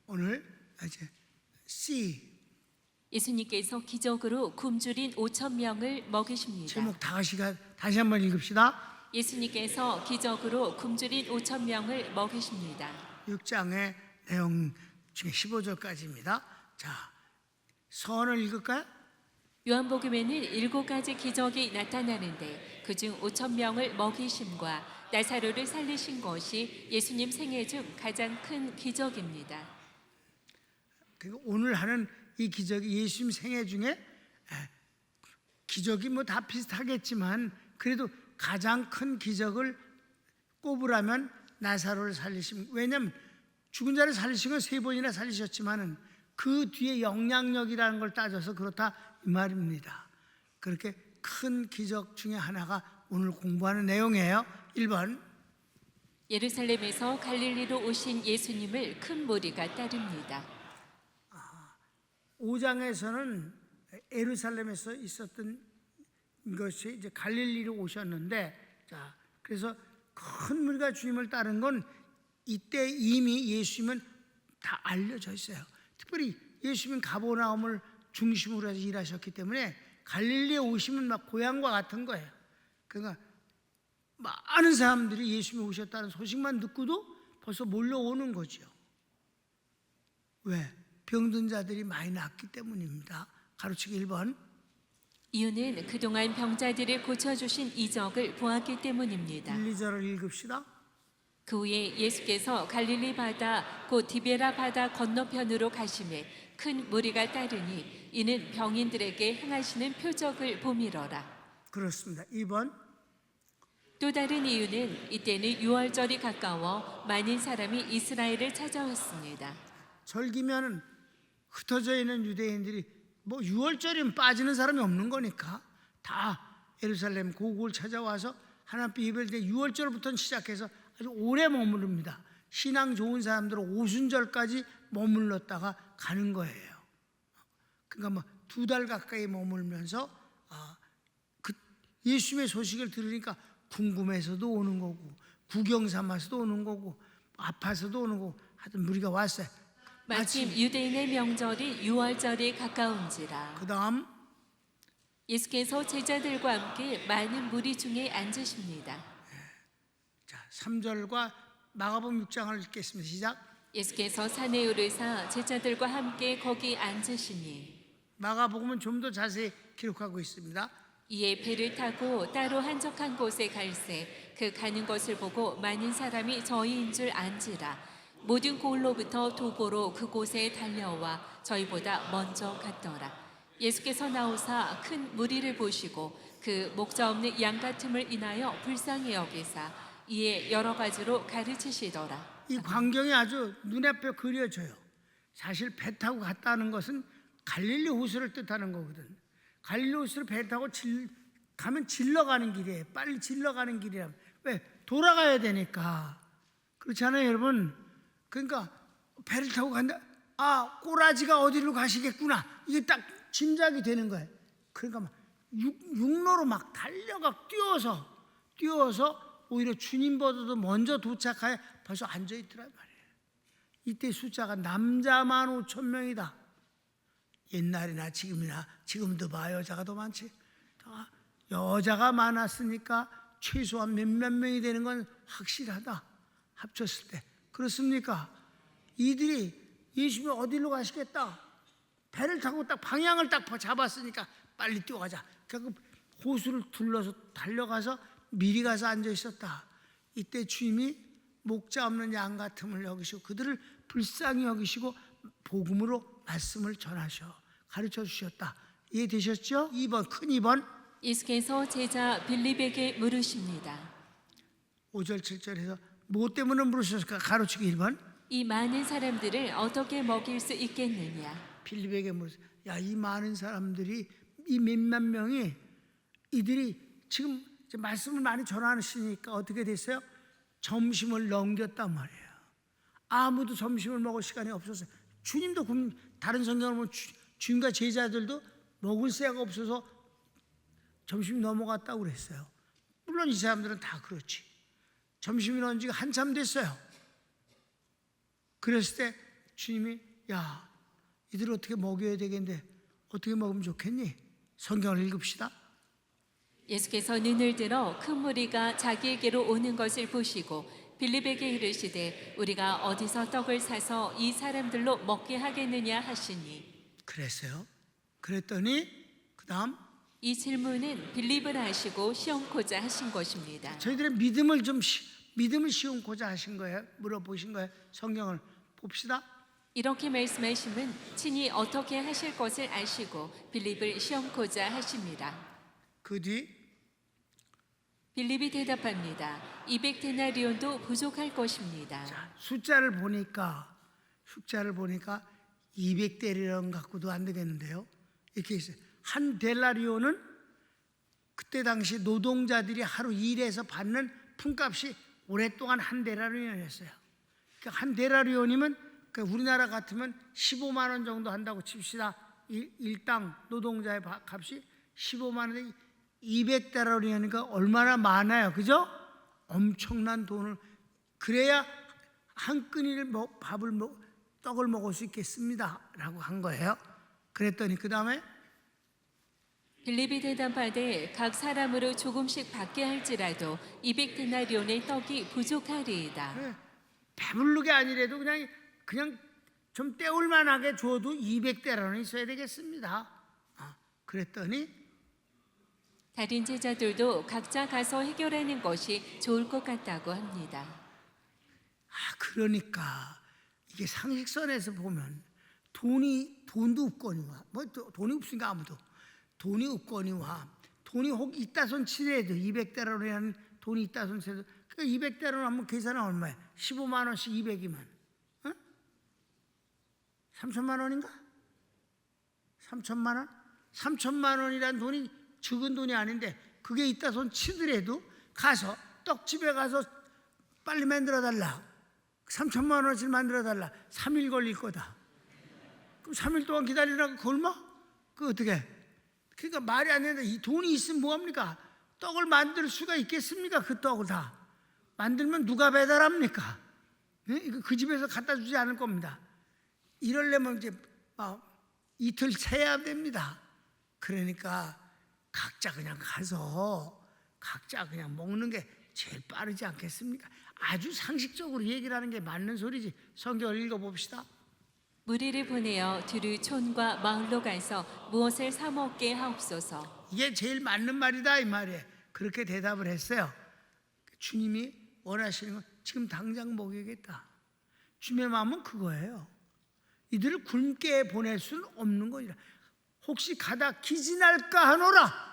오늘 이제 C 예수님께서 기적으로 굶주린 5천 명을 먹이십니다. 제목 다시 한번 읽읍시다. 예수님께서 기적으로 굶주린 5천 명을 먹이십니다. 6장의 내용 중에 15절까지입니다. 자, 서원을 읽을까요? 요한복음에는 7가지 기적이 나타나는데 그중 5천 명을 먹이심과 나사로를 살리신 것이 예수님 생애 중 가장 큰 기적입니다. 그리고 오늘 하는 이 기적이 예수님 생애 중에 기적이 뭐 다 비슷하겠지만 그래도 가장 큰 기적을 꼽으라면 나사로를 살리심. 왜냐하면 죽은 자를 살리신 건 3번이나 살리셨지만은 그 뒤에 영향력이라는 걸 따져서 그렇다 이 말입니다. 그렇게 큰 기적 중에 하나가 오늘 공부하는 내용이에요. 1번 예루살렘에서 갈릴리로 오신 예수님을 큰 무리가 따릅니다. 5장에서는 예루살렘에서 있었던 것이 이제 갈릴리로 오셨는데, 자, 그래서 큰 무리가 주님을 따른 건 이때 이미 예수님은 다 알려져 있어요. 특별히 예수님은 가버나움을 중심으로 해서 일하셨기 때문에 갈릴리에 오시면 막 고향과 같은 거예요. 그러니까 많은 사람들이 예수님이 오셨다는 소식만 듣고도 벌써 몰려오는 거죠. 왜? 병든 자들이 많이 낫기 때문입니다. 가로치기 1번. 이유는 그동안 병자들을 고쳐주신 이적을 보았기 때문입니다. 1, 2절을 읽읍시다. 그 후에 예수께서 갈릴리 바다 곧 디베라 바다 건너편으로 가심에 큰 무리가 따르니 이는 병인들에게 행하시는 표적을 봄이러라. 그렇습니다. 2번. 또 다른 이유는 이때는 유월절이 가까워 많은 사람이 이스라엘을 찾아왔습니다. 절기면은 흩어져 있는 유대인들이 뭐 6월절이면 빠지는 사람이 없는 거니까 다 예루살렘 고국을 찾아와서 하나님 예배를 때 6월절부터 시작해서 아주 오래 머무릅니다. 신앙 좋은 사람들은 오순절까지 머물렀다가 가는 거예요. 그러니까 뭐 2달 가까이 머물면서 예수님의 소식을 들으니까 궁금해서도 오는 거고 구경 삼아서도 오는 거고 아파서도 오는 거고 하여튼 무리가 왔어요. 마침 유대인의 명절이 유월절이 가까운지라. 그 다음 예수께서 제자들과 함께 많은 무리 중에 앉으십니다. 자, 3절과 마가복음 6장을 읽겠습니다. 시작. 예수께서 산에 오르사 제자들과 함께 거기 앉으시니 마가복음은 좀 더 자세히 기록하고 있습니다. 이에 배를 타고 따로 한적한 곳에 갈새 그 가는 것을 보고 많은 사람이 저희인 줄 안지라. 모든 고을로부터 도보로 그곳에 달려와 저희보다 먼저 갔더라. 예수께서 나오사 큰 무리를 보시고 그 목자 없는 양 같음을 인하여 불쌍히 여기사 이에 여러 가지로 가르치시더라. 이 광경이 아주 눈앞에 그려져요. 사실 배 타고 갔다는 것은 갈릴리 호수를 뜻하는 거거든. 갈릴리 호수를 배 타고 가면 질러가는 길이에요. 빨리 질러가는 길이라. 왜? 돌아가야 되니까. 그렇잖아요, 여러분. 그러니까 배를 타고 간다. 아, 꼬라지가 어디로 가시겠구나. 이게 딱 짐작이 되는 거예요. 그러니까 막 육로로 막 달려가 뛰어서 오히려 주님보다도 먼저 도착하여 벌써 앉아있더란 말이에요. 이때 숫자가 남자만 5천 명이다. 옛날이나 지금이나 지금도 봐 여자가 더 많지. 여자가 많았으니까 최소한 몇몇 명이 되는 건 확실하다. 합쳤을 때. 그렇습니까? 이들이 예수님이 어디로 가시겠다. 배를 타고 딱 방향을 딱 잡았으니까 빨리 뛰어가자. 그래서 호수를 둘러서 달려가서 미리 가서 앉아 있었다. 이때 주님이 목자 없는 양 같음을 여기시고 그들을 불쌍히 여기시고 복음으로 말씀을 전하셔 가르쳐 주셨다. 이해되셨죠? 2번 큰 2번. 예수께서 제자 빌립에게 물으십니다. 5절 7절에서 뭐 때문에 물으셨을까? 가로치기 1번. 이 많은 사람들을 어떻게 먹일 수 있겠느냐? 빌립에게 물으셨어요. 야, 이 많은 사람들이 이 몇몇 명이 이들이 지금 말씀을 많이 전하시니까 어떻게 됐어요? 점심을 넘겼단 말이에요. 아무도 점심을 먹을 시간이 없었어요. 주님도 다른 성경을 보면 주님과 제자들도 먹을 새가 없어서 점심이 넘어갔다고 그랬어요. 물론 이 사람들은 다 그렇지. 점심이 넣은 지가 한참 됐어요. 그랬을 때 주님이 야, 이들 어떻게 먹여야 되겠는데 어떻게 먹으면 좋겠니? 성경을 읽읍시다. 예수께서 눈을 들어 큰 무리가 자기에게로 오는 것을 보시고 빌립에게 이르시되 우리가 어디서 떡을 사서 이 사람들로 먹게 하겠느냐 하시니. 그랬어요. 그랬더니 그 다음 이 질문은 빌립을 하시고 시험코자 하신 것입니다. 저희들의 믿음을 시험코자 하신 거예요. 물어보신 거예요. 성경을 봅시다. 이렇게 말씀하심은 친히 어떻게 하실 것을 아시고 빌립을 시험코자 하십니다. 그 뒤 빌립이 대답합니다. 200데나리온도 부족할 것입니다. 숫자를 보니까 200데나리온 갖고도 안 되겠는데요. 이렇게 있어요. 한 데나리온은 그때 당시 노동자들이 하루 일해서 받는 품값이 오랫동안 한 데나리온이었어요. 그러니까 한 데나리온이면 우리나라 같으면 15만 원 정도 한다고 칩시다. 일당 노동자의 값이 15만 원에 200데나리온이니까 얼마나 많아요, 그죠? 엄청난 돈을 그래야 한 끼니를 떡을 먹을 수 있겠습니다라고 한 거예요. 그랬더니 그 다음에 빌립이 대답하되 각 사람으로 조금씩 받게 할지라도 200데나리온의 떡이 부족하리이다. 배부르게 아니래도 그냥 좀 때울 만하게 줘도 200데나리온이 있어야 되겠습니다. 그랬더니 다른 제자들도 각자 가서 해결하는 것이 좋을 것 같다고 합니다. 그러니까 이게 상식선에서 보면 돈도 없거니와 돈이 없으니까 아무도 돈이 없거니와 돈이 혹 있다 손 치더라도 200데나리온 돈이 있다 손 치더라도 200데나리온 하면 계산은 얼마야? 15만 원씩 200이면 3천만 원인가? 3천만 원? 3천만 원이란 돈이 적은 돈이 아닌데 그게 있다 손 치더라도 가서 떡집에 가서 빨리 만들어 달라. 3천만 원어치 만들어 달라. 3일 걸릴 거다. 그럼 3일 동안 기다리라고 굶어? 그 어떻게? 그러니까 말이 안 된다. 이 돈이 있으면 뭐합니까? 떡을 만들 수가 있겠습니까? 그 떡을 다 만들면 누가 배달합니까? 이거 그 집에서 갖다 주지 않을 겁니다. 이러려면 이제 이틀 새야 됩니다. 그러니까 각자 그냥 가서 각자 그냥 먹는 게 제일 빠르지 않겠습니까? 아주 상식적으로 얘기를 하는 게 맞는 소리지. 성경을 읽어봅시다. 무리를 보내어 두루 촌과 마을로 가서 무엇을 사 먹게 하옵소서. 이게 제일 맞는 말이다 이 말이에요. 그렇게 대답을 했어요. 주님이 원하시는 건 지금 당장 먹여야겠다. 주님의 마음은 그거예요. 이들을 굶게 보낼 수는 없는 거니라. 혹시 가다 기진할까 하노라.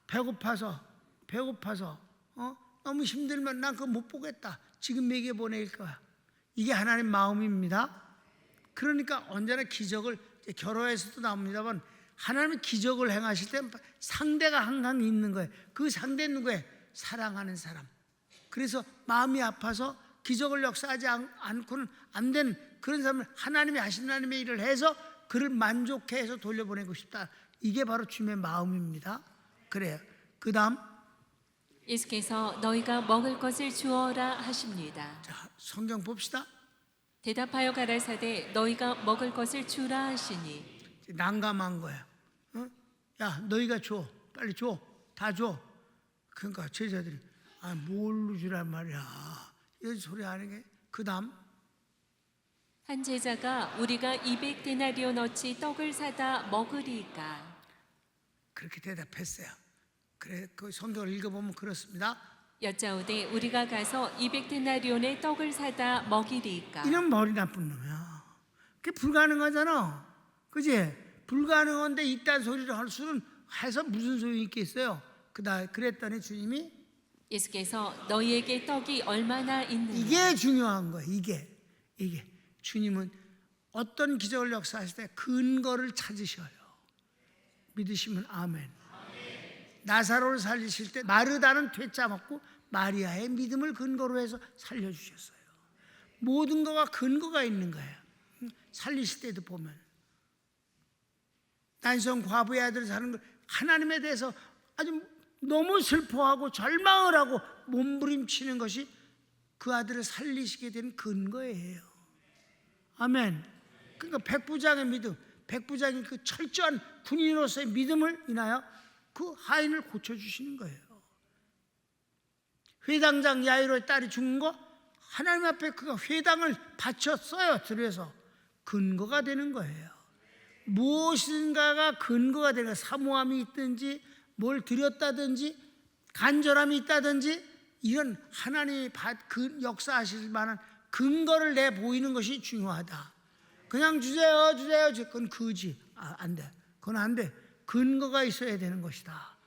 배고파서 너무 힘들면 난 그거 못 보겠다. 지금 먹여 보낼 거야. 이게 하나님 마음입니다. 그러니까 언제나 기적을 결혼에서도 나옵니다만 하나님은 기적을 행하실 때 상대가 항상 있는 거예요. 그 상대는 누구예요? 사랑하는 사람. 그래서 마음이 아파서 기적을 역사하지 않고는 안 되는 그런 사람을 하나님이 하신 하나님의 일을 해서 그를 만족해 해서 돌려보내고 싶다. 이게 바로 주님의 마음입니다. 그래요. 그 다음 예수께서 너희가 먹을 것을 주어라 하십니다. 자, 성경 봅시다. 대답하여 가라사대 너희가 먹을 것을 주라 하시니. 난감한 거야. 야, 너희가 줘. 빨리 줘. 다 줘. 그러니까 제자들이 뭘로 주란 말이야. 이런 소리 하는 게. 그 다음 한 제자가 우리가 200데나리온어치 떡을 사다 먹으리까. 그렇게 대답했어요. 그래, 그 성경을 읽어보면 그렇습니다. 여짜오되 우리가 가서 200데나리온의 떡을 사다 먹이리까. 이런 머리 나쁜 놈이야. 그게 불가능하잖아. 그지? 불가능한데 이딴 소리를 할 수는 해서 무슨 소용이 있겠어요. 그랬더니 주님이 예수께서 너희에게 떡이 얼마나 있느냐. 이게 중요한 거예요. 이게 주님은 어떤 기적을 역사하실 때 근거를 찾으셔요. 믿으시면 아멘. 나사로를 살리실 때 마르다는 퇴짜 먹고 마리아의 믿음을 근거로 해서 살려주셨어요. 모든 거가 근거가 있는 거예요. 살리실 때도 보면 난성 과부의 아들 사는 걸 하나님에 대해서 아주 너무 슬퍼하고 절망을 하고 몸부림치는 것이 그 아들을 살리시게 된 근거예요. 아멘. 그러니까 백부장의 믿음, 백부장이 그 철저한 군인으로서의 믿음을 인하여 그 하인을 고쳐주시는 거예요. 회당장 야이로의 딸이 죽은 거 하나님 앞에 그가 회당을 바쳤어요. 들여서 근거가 되는 거예요. 무엇인가가 근거가 되는 거예요. 사모함이 있든지 뭘 드렸다든지 간절함이 있다든지 이런 하나님이 그 역사하실 만한 근거를 내 보이는 것이 중요하다. 그냥 주세요 그건 그지. 안 돼. 그건 안 돼. 근거가 있어야 되는 것이다.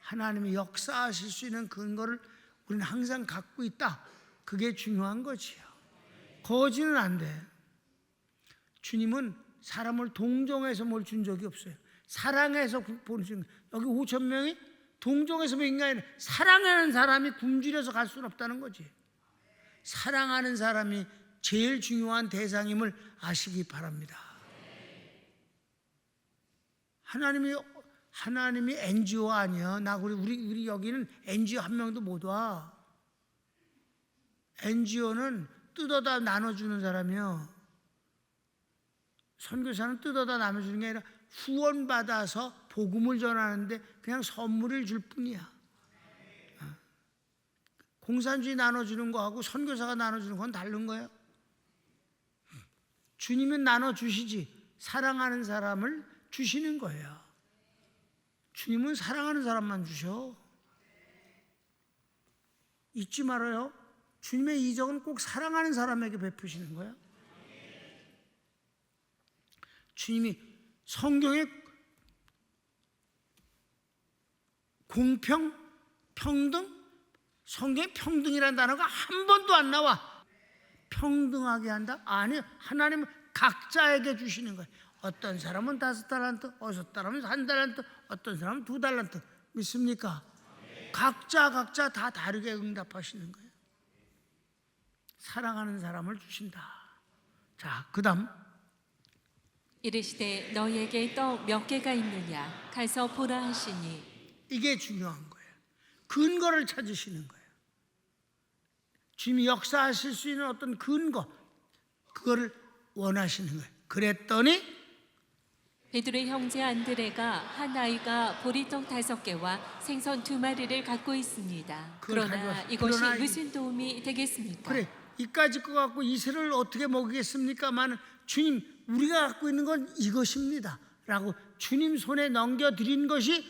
하나님이 역사하실 수 있는 근거를 우리는 항상 갖고 있다. 그게 중요한 거지요. 거지는 안 돼. 주님은 사람을 동정해서 뭘 준 적이 없어요. 사랑해서 보내신 거예요. 여기 5천 명이 동정해서 모인 게 아니라 사랑하는 사람이 굶주려서 갈 수는 없다는 거지. 사랑하는 사람이 제일 중요한 대상임을 아시기 바랍니다. 하나님이 NGO 아니야. 우리 여기는 NGO 한 명도 못 와. NGO는 뜯어다 나눠주는 사람이요. 선교사는 뜯어다 나눠주는 게 아니라 후원받아서 복음을 전하는데 그냥 선물을 줄 뿐이야. 공산주의 나눠주는 거하고 선교사가 나눠주는 건 다른 거예요. 주님은 나눠주시지 사랑하는 사람을 주시는 거예요. 주님은 사랑하는 사람만 주셔. 잊지 말아요. 주님의 이적은 꼭 사랑하는 사람에게 베푸시는 거예요. 주님이 성경에 공평, 평등, 성경에 평등이라는 단어가 한 번도 안 나와. 평등하게 한다? 아니, 하나님은 각자에게 주시는 거예요. 어떤 사람은 5달란트, 어떤 사람은 1달란트, 어떤 사람은 2달란트. 믿습니까? 각자 다 다르게 응답하시는 거예요. 사랑하는 사람을 주신다. 자, 그 다음 이르시되 너희에게 떡 몇 개가 있느냐 가서 보라 하시니. 이게 중요한 거예요. 근거를 찾으시는 거예요. 주님이 역사하실 수 있는 어떤 근거, 그거를 원하시는 거예요. 그랬더니 베드로의 형제 안드레가 한 아이가 보리떡 5개와 생선 2마리를 갖고 있습니다. 그러나 이것이 무슨 도움이 되겠습니까? 그래, 이까짓 거 갖고 이스라엘을 어떻게 먹이겠습니까만 주님, 우리가 갖고 있는 건 이것입니다 라고 주님 손에 넘겨드린 것이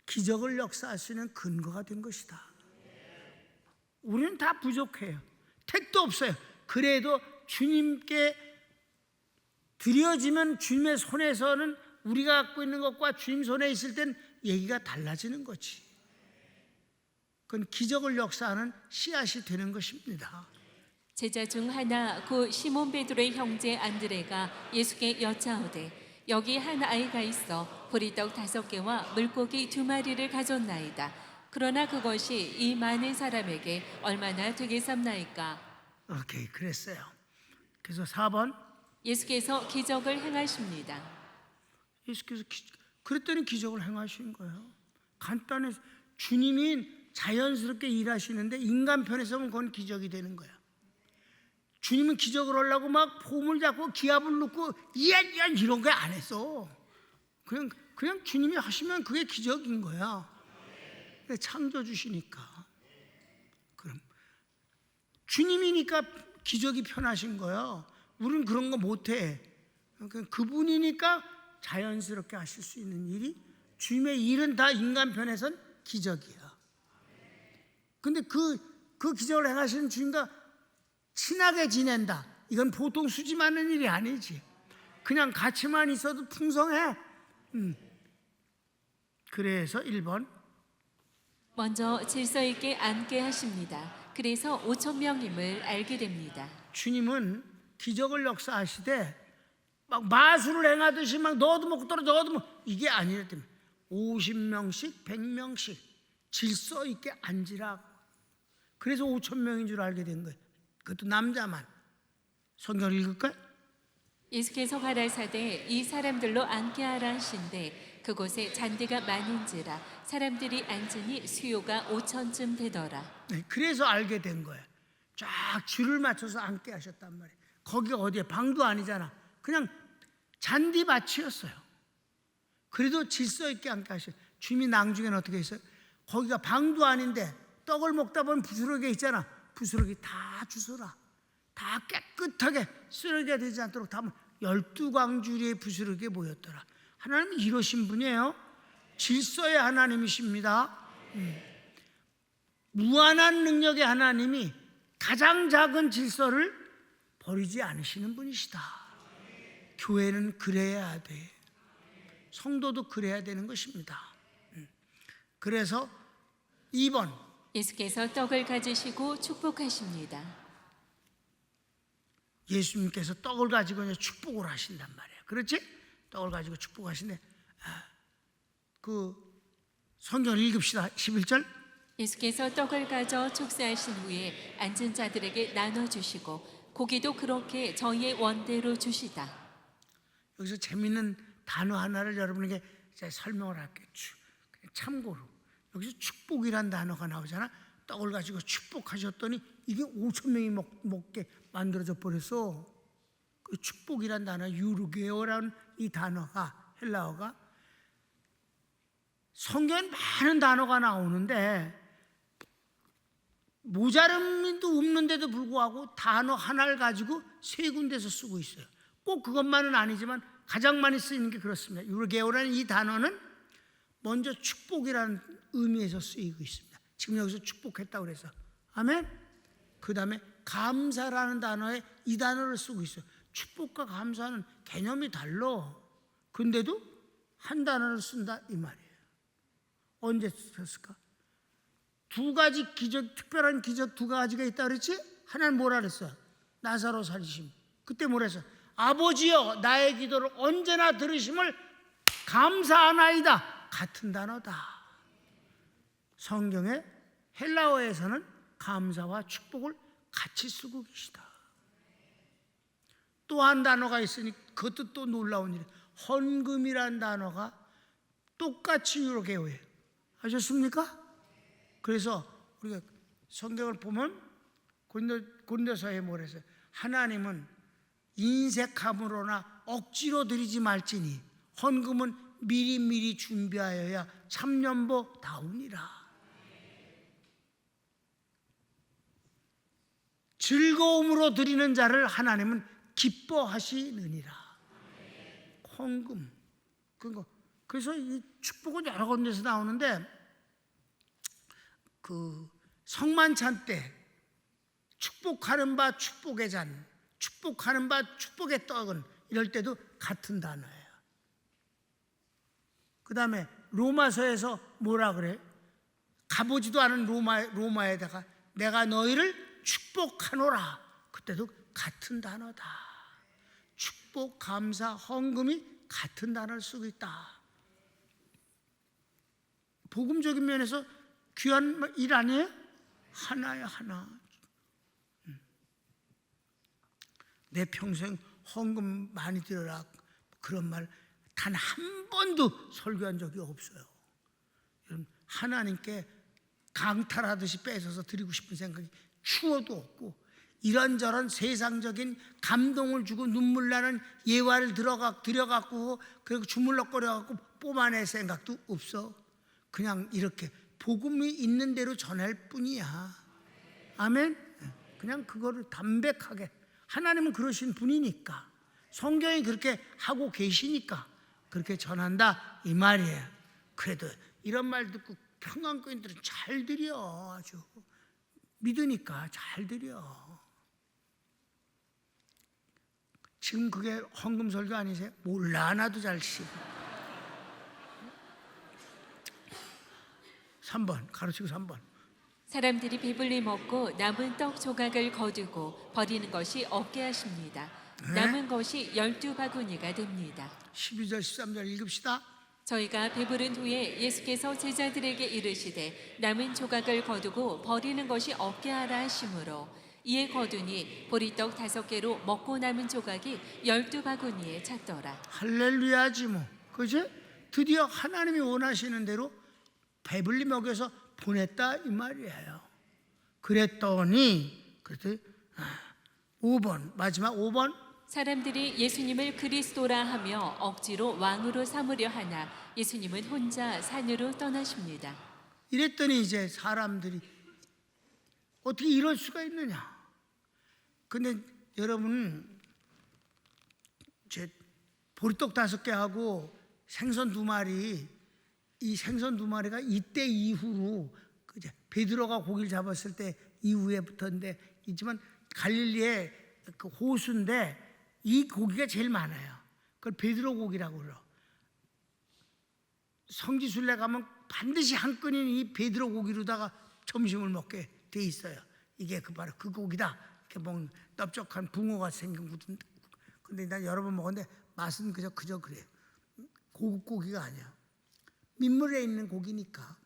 기적을 역사할 수 있는 근거가 된 것이다. 우리는 다 부족해요. 택도 없어요. 그래도 주님께 드려지면 주님의 손에서는 우리가 갖고 있는 것과 주님 손에 있을 땐 얘기가 달라지는 거지. 그건 기적을 역사하는 씨앗이 되는 것입니다. 제자 중 하나 곧 시몬 베드로의 형제 안드레가 예수께 여짜오되 여기 한 아이가 있어 보리떡 5개와 물고기 2마리를 가졌나이다. 그러나 그것이 이 많은 사람에게 얼마나 되겠습나이까? 오케이, 그랬어요. 그래서 4번 예수께서 기적을 행하십니다. 예수께서 그랬더니 기적을 행하신 거예요. 간단해서 주님이 자연스럽게 일하시는데 인간 편에서 보면 그건 기적이 되는 거야. 주님은 기적을 하려고 막 폼을 잡고 기압을 넣고 이안 이런 거 안 했어. 그냥 주님이 하시면 그게 기적인 거야. 창조주시니까. 그럼 주님이니까 기적이 편하신 거야. 우리는 그런 거 못해. 그분이니까 자연스럽게 하실 수 있는 일이, 주님의 일은 다 인간 편에선 기적이야. 근데 그 기적을 행하시는 주님과 친하게 지낸다. 이건 보통 수지 많은 일이 아니지. 그냥 같이만 있어도 풍성해. 그래서 1번 먼저 질서 있게 앉게 하십니다. 그래서 5,000명임을 알게 됩니다. 주님은 기적을 역사하시되 막 마술을 행하듯이 막 너도 먹고 떨어져 너도 먹고 이게 아니라 50명씩 100명씩 질서 있게 앉으라고. 그래서 5,000명인 줄 알게 된 거예요. 그것도 남자만. 성경을 읽을까요? 예수께서 가라사대 이 사람들로 앉게 하라 하신데 그곳에 잔디가 많은지라 사람들이 앉으니 수요가 5,000쯤 되더라. 네, 그래서 알게 된 거예요. 쫙 줄을 맞춰서 앉게 하셨단 말이에요. 거기가 어디야? 방도 아니잖아. 그냥 잔디밭이었어요. 그래도 질서 있게 앉게 하셔요. 주민 낭중에는 어떻게 했어요? 거기가 방도 아닌데 떡을 먹다 보면 부스러기 있잖아. 부스러기 다 주워라. 다 깨끗하게 쓰레기가 되지 않도록 다 12광주리의 부스러기에 모였더라. 하나님은 이러신 분이에요. 질서의 하나님이십니다. 무한한 능력의 하나님이 가장 작은 질서를 버리지 않으시는 분이시다. 교회는 그래야 돼. 성도도 그래야 되는 것입니다. 그래서 2번, 예수께서 떡을 가지시고 축복하십니다. 예수님께서 떡을 가지고 이제 축복을 하신단 말이에요. 그렇지? 떡을 가지고 축복하시는데 그 성경을 읽읍시다. 11절. 예수께서 떡을 가져 축사하신 후에 앉은 자들에게 나눠주시고 고기도 그렇게 저희의 원대로 주시다. 여기서 재미있는 단어 하나를 여러분에게 제가 설명을 할게요. 참고로 여기서 축복이란 단어가 나오잖아. 떡을 가지고 축복하셨더니 이게 5천 명이 먹게 만들어져 버렸어. 그 축복이란 단어, 유르게오라는 이 단어가, 헬라어가 성경에 많은 단어가 나오는데 모자름도 없는데도 불구하고 단어 하나를 가지고 세 군데서 쓰고 있어요. 꼭 그것만은 아니지만 가장 많이 쓰이는 게 그렇습니다. 유르게오라는 이 단어는 먼저 축복이라는 의미에서 쓰이고 있습니다. 지금 여기서 축복했다고 그래서 아멘. 그 다음에 감사라는 단어에 이 단어를 쓰고 있어요. 축복과 감사는 개념이 달라. 근데도 한 단어를 쓴다 이 말이에요. 언제 썼을까? 두 가지 기적, 특별한 기적 두 가지가 있다 그랬지? 하나는 뭐라 그랬어요? 나사로 살리심. 그때 뭐라 했어요? 아버지여 나의 기도를 언제나 들으심을 감사하나이다. 같은 단어다. 성경에 헬라어에서는 감사와 축복을 같이 쓰고 계시다. 또 한 단어가 있으니 그것도 또 놀라운 일이에요. 헌금이란 단어가 똑같이 유로게오예요. 아셨습니까? 그래서 우리가 성경을 보면 고린도서에 뭐라 했어요? 하나님은 인색함으로나 억지로 드리지 말지니 헌금은 미리미리 준비하여야 참년보 다우니라. 즐거움으로 드리는 자를 하나님은 기뻐하시느니라. 헌금. 그래서 이 축복은 여러 군데서 나오는데 그 성만찬 때 축복하는 바 축복의 잔, 축복하는 바 축복의 떡은 이럴 때도 같은 단어예요. 그 다음에 로마서에서 뭐라 그래? 가보지도 않은 로마에다가 내가 너희를 축복하노라. 그때도 같은 단어다. 축복, 감사, 헌금이 같은 단어를 쓰고 있다. 복음적인 면에서 귀한 일 아니에요? 하나야 하나. 내 평생 헌금 많이 드려라 그런 말 단 한 번도 설교한 적이 없어요. 하나님께 강탈하듯이 뺏어서 드리고 싶은 생각이 추워도 없고 이런저런 세상적인 감동을 주고 눈물 나는 예화를 들여갖고 그리고 주물럭거려갖고 뽐아낼 생각도 없어. 그냥 이렇게 복음이 있는 대로 전할 뿐이야. 아멘. 그냥 그거를 담백하게 하나님은 그러신 분이니까 성경이 그렇게 하고 계시니까 그렇게 전한다 이 말이에요. 그래도 이런 말 듣고 평안교인들은 잘 드려. 아주 믿으니까 잘 드려. 지금 그게 헌금 설교 아니세요? 몰라 나도 잘 씹어. 3번 가르치고 3번. 사람들이 배불리 먹고 남은 떡 조각을 거두고 버리는 것이 없게 하십니다. 남은 것이 12바구니가 됩니다. 12절 13절 읽읍시다. 저희가 배부른 후에 예수께서 제자들에게 이르시되 남은 조각을 거두고 버리는 것이 없게 하라 하시므로 이에 거두니 보리떡 5개로 먹고 남은 조각이 12바구니에 찼더라. 할렐루야지 뭐. 그지? 드디어 하나님이 원하시는 대로 배불리 먹여서 보냈다 이 말이에요. 그랬더니 5번 마지막 5번 사람들이 예수님을 그리스도라 하며 억지로 왕으로 삼으려 하나 예수님은 혼자 산으로 떠나십니다. 이랬더니 이제 사람들이 어떻게 이럴 수가 있느냐. 근데 여러분, 제 보리떡 5개 하고 생선 2마리, 이 생선 2마리가 이때 이후로 이제 베드로가 고기를 잡았을 때 이후에부터인데 있지만 갈릴리의 그 호수인데 이 고기가 제일 많아요. 그걸 베드로 고기라고 그래요. 성지순례 가면 반드시 한 끈인 이 베드로 고기로다가 점심을 먹게 돼 있어요. 이게 바로 그 고기다. 이렇게 먹는 넓적한 붕어가 생긴 거든. 근데 난 여러 번 먹었는데 맛은 그저 그래요. 고급 고기가 아니야. 민물에 있는 고기니까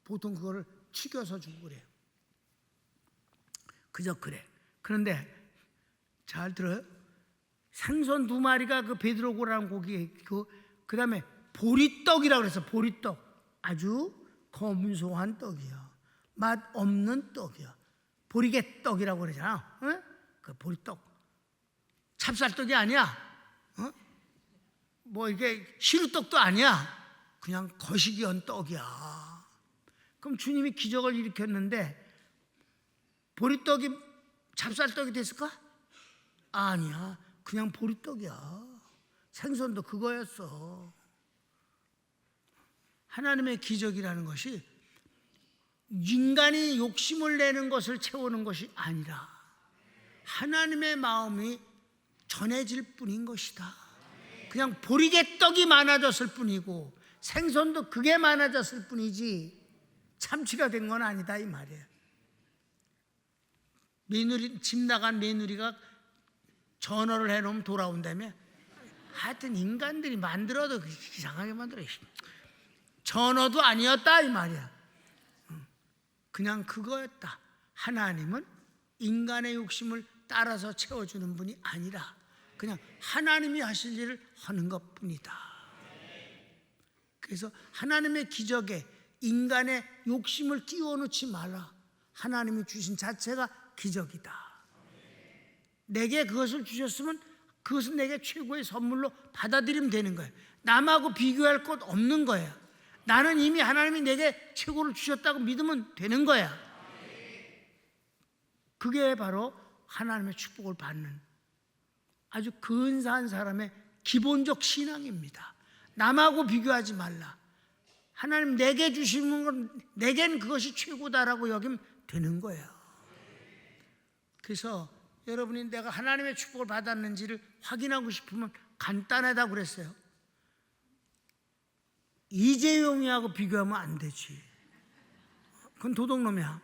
보통 그거를 튀겨서 주고 그래요. 그저 그래. 그런데 잘 들어요. 생선 2마리가 그 베드로고라는 고기, 그 다음에 보리떡이라고 그래서 보리떡, 아주 검소한 떡이야. 맛 없는 떡이야. 보리개떡이라고 그러잖아. 어? 그 보리떡. 찹쌀떡이 아니야. 어? 뭐 이게 시루떡도 아니야. 그냥 거시기한 떡이야. 그럼 주님이 기적을 일으켰는데 보리떡이 찹쌀떡이 됐을까? 아니야. 그냥 보리떡이야. 생선도 그거였어. 하나님의 기적이라는 것이 인간이 욕심을 내는 것을 채우는 것이 아니라 하나님의 마음이 전해질 뿐인 것이다. 그냥 보리개떡이 많아졌을 뿐이고 생선도 그게 많아졌을 뿐이지 참치가 된 건 아니다 이 말이에요. 집 나간 며느리가 전화를 해놓으면 돌아온다며. 하여튼 인간들이 만들어도 이상하게 만들어. 전어도 아니었다 이 말이야. 그냥 그거였다. 하나님은 인간의 욕심을 따라서 채워주는 분이 아니라 그냥 하나님이 하실 일을 하는 것뿐이다. 그래서 하나님의 기적에 인간의 욕심을 끼워넣지 말라. 하나님이 주신 자체가 기적이다. 내게 그것을 주셨으면 그것은 내게 최고의 선물로 받아들이면 되는 거예요. 남하고 비교할 것 없는 거예요. 나는 이미 하나님이 내게 최고를 주셨다고 믿으면 되는 거야. 그게 바로 하나님의 축복을 받는 아주 근사한 사람의 기본적 신앙입니다. 남하고 비교하지 말라. 하나님 내게 주시는 건 내겐 그것이 최고다라고 여기면 되는 거예요. 그래서 여러분이 내가 하나님의 축복을 받았는지를 확인하고 싶으면 간단하다고 그랬어요. 이재용이하고 비교하면 안 되지. 그건 도둑놈이야.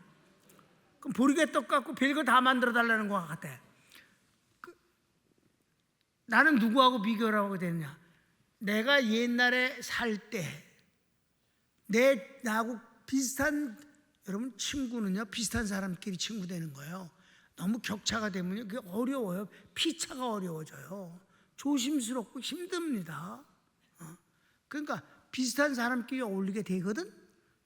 그럼 보리개떡 갖고 별거 다 만들어 달라는 것 같아. 나는 누구하고 비교를 하게 되느냐. 내가 옛날에 살 때 나하고 비슷한, 여러분 친구는요 비슷한 사람끼리 친구 되는 거예요. 너무 격차가 되면 그게 어려워요. 피차가 어려워져요. 조심스럽고 힘듭니다. 그러니까 비슷한 사람끼리 어울리게 되거든.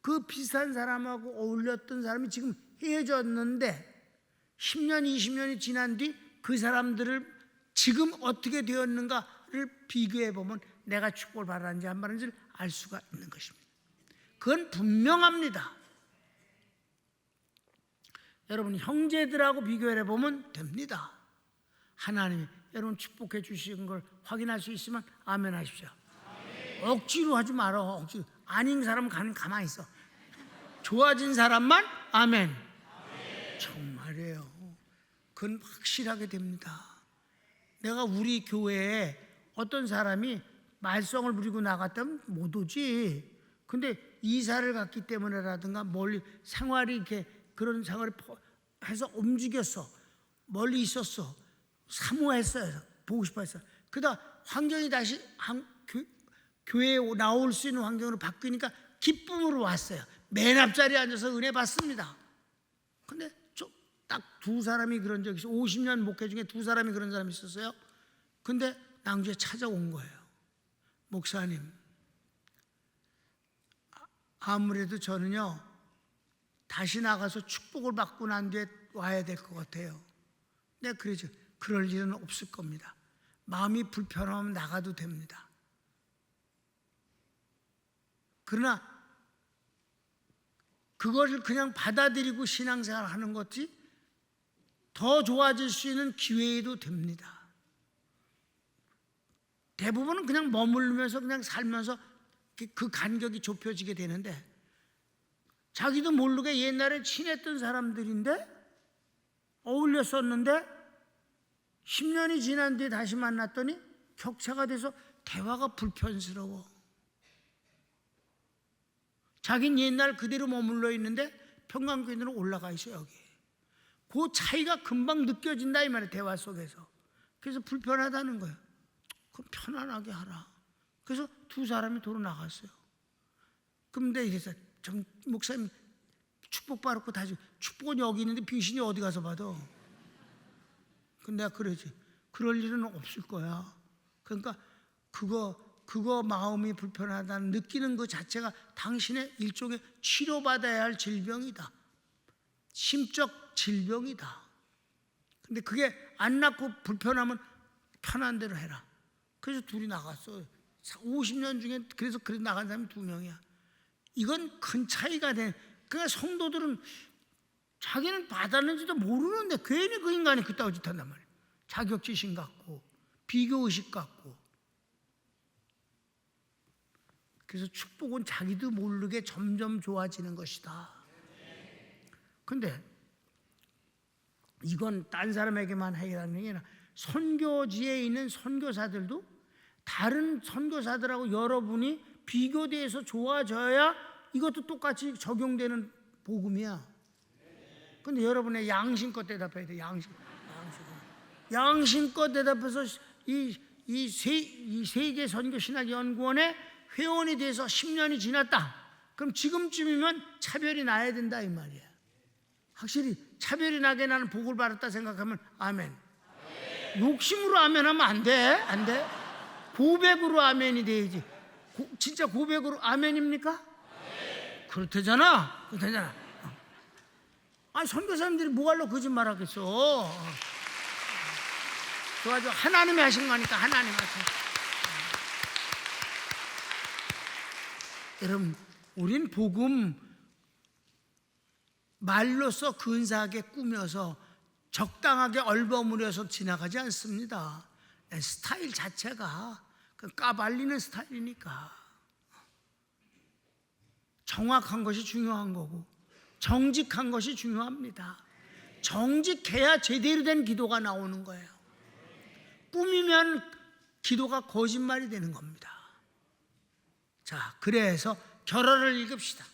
그 비슷한 사람하고 어울렸던 사람이 지금 헤어졌는데 10년, 20년이 지난 뒤 그 사람들을 지금 어떻게 되었는가를 비교해 보면 내가 축복을 받았는지 안 받았는지를 알 수가 있는 것입니다. 그건 분명합니다. 여러분 형제들하고 비교해 보면 됩니다. 하나님이 여러분 축복해 주신 걸 확인할 수 있으면 아멘 하십시오. 아멘. 억지로 하지 말아. 억지로. 아닌 사람은 가만히 있어. 좋아진 사람만 아멘. 아멘. 정말이에요. 그건 확실하게 됩니다. 내가 우리 교회에 어떤 사람이 말썽을 부리고 나갔다면 못 오지. 근데 이사를 갔기 때문에라든가 멀리 생활이 이렇게 그런 생활을 해서 움직였어. 멀리 있었어. 사모했어요. 보고 싶어 했어. 그러다 환경이 다시 교회에 나올 수 있는 환경으로 바뀌니까 기쁨으로 왔어요. 맨 앞자리에 앉아서 은혜 받습니다. 근데 딱 2사람이 그런 적이 있어요. 50년 목회 중에 2사람이 그런 사람이 있었어요. 근데 낭주에 찾아온 거예요. 목사님, 아무래도 저는요 다시 나가서 축복을 받고 난 뒤에 와야 될 것 같아요. 내가 그러죠. 그럴 일은 없을 겁니다. 마음이 불편하면 나가도 됩니다. 그러나 그것을 그냥 받아들이고 신앙생활 하는 것이 더 좋아질 수 있는 기회도 됩니다. 대부분은 그냥 머물면서 그냥 살면서 그 간격이 좁혀지게 되는데, 자기도 모르게 옛날에 친했던 사람들인데 어울렸었는데 10년이 지난 뒤에 다시 만났더니 격차가 돼서 대화가 불편스러워. 자긴 옛날 그대로 머물러 있는데 평강교회로 올라가 있어. 여기 그 차이가 금방 느껴진다 이 말이에요, 대화 속에서. 그래서 불편하다는 거예요. 그럼 편안하게 하라. 그래서 두 사람이 도로 나갔어요. 그런데 이래서 좀 목사님 축복받았고 다시, 축복은 여기 있는데 귀신이 어디 가서 받아? 근데 내가 그러지, 그럴 일은 없을 거야. 그러니까 그거 마음이 불편하다는 느끼는 것 자체가 당신의 일종의 치료받아야 할 질병이다. 심적 질병이다. 근데 그게 안 낫고 불편하면 편한 대로 해라. 그래서 둘이 나갔어. 50년 중에 그래서 나간 사람이 2명이야. 이건 큰 차이가 돼. 그러니까 성도들은 자기는 받았는지도 모르는데 괜히 그 인간이 그따위 짓 한단 말이야. 자격지심 갖고 비교의식 갖고. 그래서 축복은 자기도 모르게 점점 좋아지는 것이다. 근데 이건 딴 사람에게만 해결하는 게 아니라 선교지에 있는 선교사들도 다른 선교사들하고 여러분이 비교돼서 좋아져야 이것도 똑같이 적용되는 복음이야. 근데 여러분의 양심껏 대답해야 돼. 양심껏 대답해서 이 세계 선교 신학 연구원에 회원이 돼서 10년이 지났다. 그럼 지금쯤이면 차별이 나야 된다 이 말이야. 확실히 차별이 나게 나는 복을 받았다 생각하면 아멘. 욕심으로 아멘하면 안 돼. 고백으로 아멘이 돼야지. 진짜 고백으로 아멘입니까? 그렇대잖아. 아니 선교사님들이 뭐하러 거짓말하겠어. 좋아. 하나님이 하신 거니까 하나님 하신. 여러분, 우린 복음 말로써 근사하게 꾸며서 적당하게 얼버무려서 지나가지 않습니다. 스타일 자체가 까발리는 스타일이니까. 정확한 것이 중요한 거고 정직한 것이 중요합니다. 정직해야 제대로 된 기도가 나오는 거예요. 꾸미면 기도가 거짓말이 되는 겁니다. 자, 그래서 결어를 읽읍시다.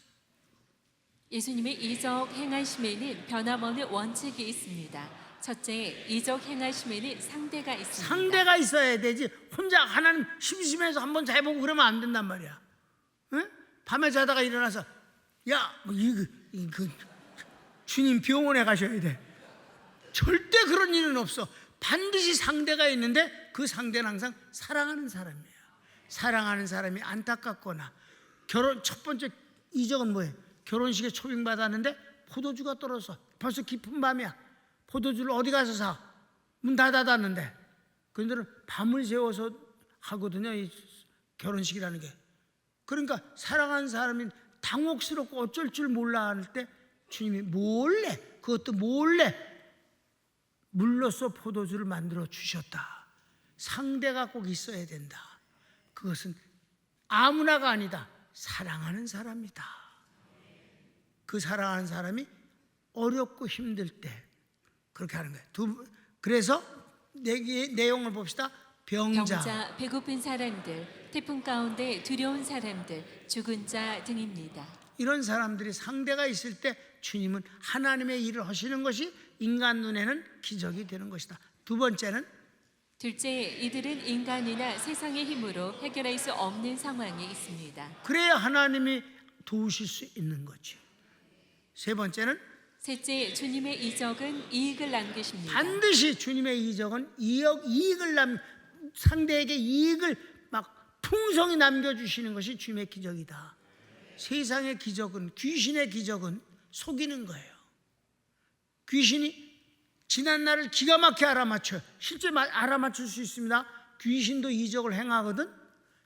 예수님의 이적 행하심에는 변함없는 원칙이 있습니다. 첫째, 이적 행하심에는 상대가 있습니다. 상대가 있어야 되지. 혼자 하나님 심심해서 한번 해보고 그러면 안 된단 말이야. 응? 밤에 자다가 일어나서 주님 병원에 가셔야 돼. 절대 그런 일은 없어. 반드시 상대가 있는데 그 상대는 항상 사랑하는 사람이에요. 사랑하는 사람이 안타깝거나 첫 번째 이적은 뭐예요? 결혼식에 초빙받았는데 포도주가 떨어져. 벌써 깊은 밤이야. 포도주를 어디 가서 사? 문 다 닫았는데. 그런데는 밤을 새워서 하거든요, 이 결혼식이라는 게. 그러니까 사랑하는 사람이 당혹스럽고 어쩔 줄 몰라 할 때 주님이 그것도 몰래 물로써 포도주를 만들어 주셨다. 상대가 꼭 있어야 된다. 그것은 아무나가 아니다. 사랑하는 사람이다. 그 사랑하는 사람이 어렵고 힘들 때 그렇게 하는 거예요. 그래서 내용을 봅시다. 병자, 배고픈 사람들, 태풍 가운데 두려운 사람들, 죽은 자 등입니다. 이런 사람들이 상대가 있을 때 주님은 하나님의 일을 하시는 것이 인간 눈에는 기적이 되는 것이다. 두 번째는 둘째, 이들은 인간이나 세상의 힘으로 해결할 수 없는 상황에 있습니다. 그래야 하나님이 도우실 수 있는 거지. 세 번째는 셋째, 주님의 이적은 이익을 남기십니다. 반드시 주님의 이적은 이익을 상대에게 이익을 막 풍성히 남겨주시는 것이 주님의 기적이다. 세상의 기적은, 귀신의 기적은 속이는 거예요. 귀신이 지난 날을 기가 막히게 알아맞혀요. 실제 알아맞힐 수 있습니다. 귀신도 이적을 행하거든.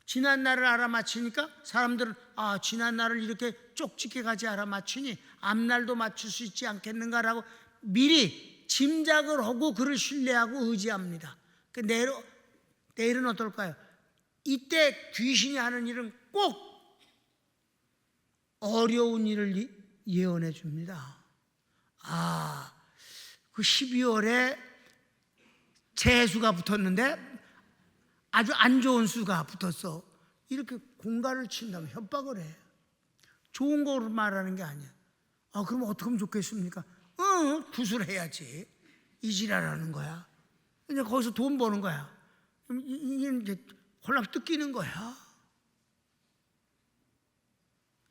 지난 날을 알아맞히니까 사람들은 지난 날을 이렇게 쪽집게 가지 알아맞히니 앞날도 맞출 수 있지 않겠는가라고 미리 짐작을 하고 그를 신뢰하고 의지합니다. 내일은 어떨까요? 이때 귀신이 하는 일은 꼭 어려운 일을 예언해 줍니다. 그 12월에 재수가 붙었는데 아주 안 좋은 수가 붙었어. 이렇게 공갈을 친다면 협박을 해. 좋은 거로 말하는 게 아니야. 그럼 어떻게 하면 좋겠습니까? 구술해야지. 이지랄하는 거야. 이제 거기서 돈 버는 거야. 이게 이제 홀랑 뜯기는 거야.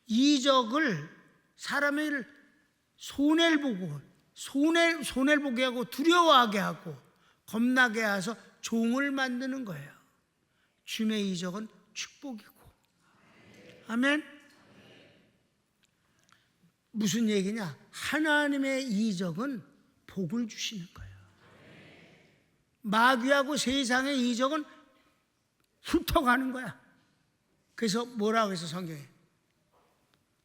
이적을 사람의 일을 손해를 보게 하고 두려워하게 하고 겁나게 해서 종을 만드는 거예요. 주님의 이적은 축복이고. 아멘. 무슨 얘기냐? 하나님의 이적은 복을 주시는 거예요. 마귀하고 세상의 이적은 훑어가는 거야. 그래서 뭐라고 해서 성경에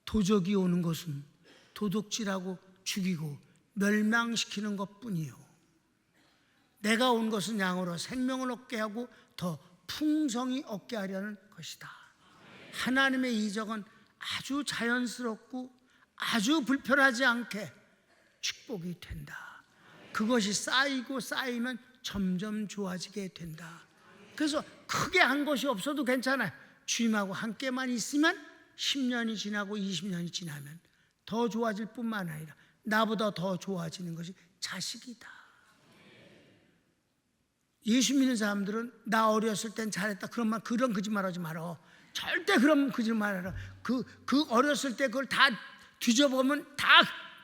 도적이 오는 것은 도둑질하고 죽이고 멸망시키는 것뿐이요, 내가 온 것은 양으로 생명을 얻게 하고 더 풍성히 얻게 하려는 것이다. 하나님의 이적은 아주 자연스럽고 아주 불편하지 않게 축복이 된다. 그것이 쌓이고 쌓이면 점점 좋아지게 된다. 그래서 크게 한 것이 없어도 괜찮아요. 주님하고 함께만 있으면 10년이 지나고 20년이 지나면 더 좋아질 뿐만 아니라 나보다 더 좋아지는 것이 자식이다. 예수 믿는 사람들은 나 어렸을 땐 잘했다 그런 거짓말 하지 말어. 절대 그런 거짓말 하라. 그 어렸을 때 그걸 다 뒤져보면 다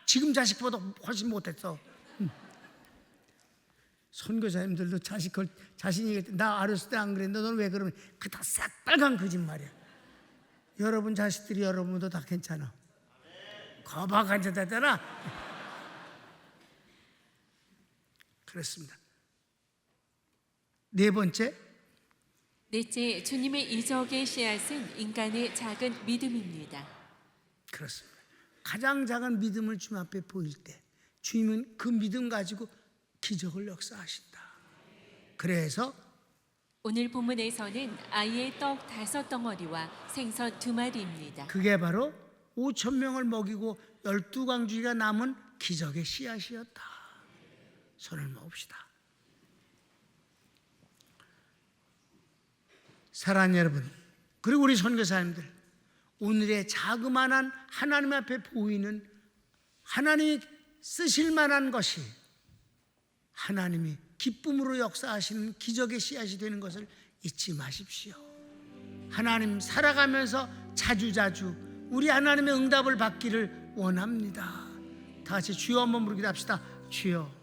지금 자식보다 훨씬 못했어. 선교사님들도 자신이 나 어렸을 때 안 그랬는데 너는 왜 그러면 그 다 새빨간 거짓말이야. 여러분 자식들이 여러분도 다 괜찮아. 거봐 괜찮다잖아. 그렇습니다. 네 번째, 넷째, 주님의 이적의 씨앗은 인간의 작은 믿음입니다. 그렇습니다. 가장 작은 믿음을 주님 앞에 보일 때 주님은 그 믿음 가지고 기적을 역사하신다. 그래서 오늘 본문에서는 아이의 떡 5덩어리와 생선 2마리입니다. 그게 바로 5,000명을 먹이고 12광주리가 남은 기적의 씨앗이었다. 손을 모읍시다. 사랑하는 여러분, 그리고 우리 선교사님들, 오늘의 자그마한 하나님 앞에 보이는 하나님이 쓰실 만한 것이 하나님이 기쁨으로 역사하시는 기적의 씨앗이 되는 것을 잊지 마십시오. 하나님 살아가면서 자주자주 우리 하나님의 응답을 받기를 원합니다. 다 같이 주여 한번 부르기도 합시다. 주여.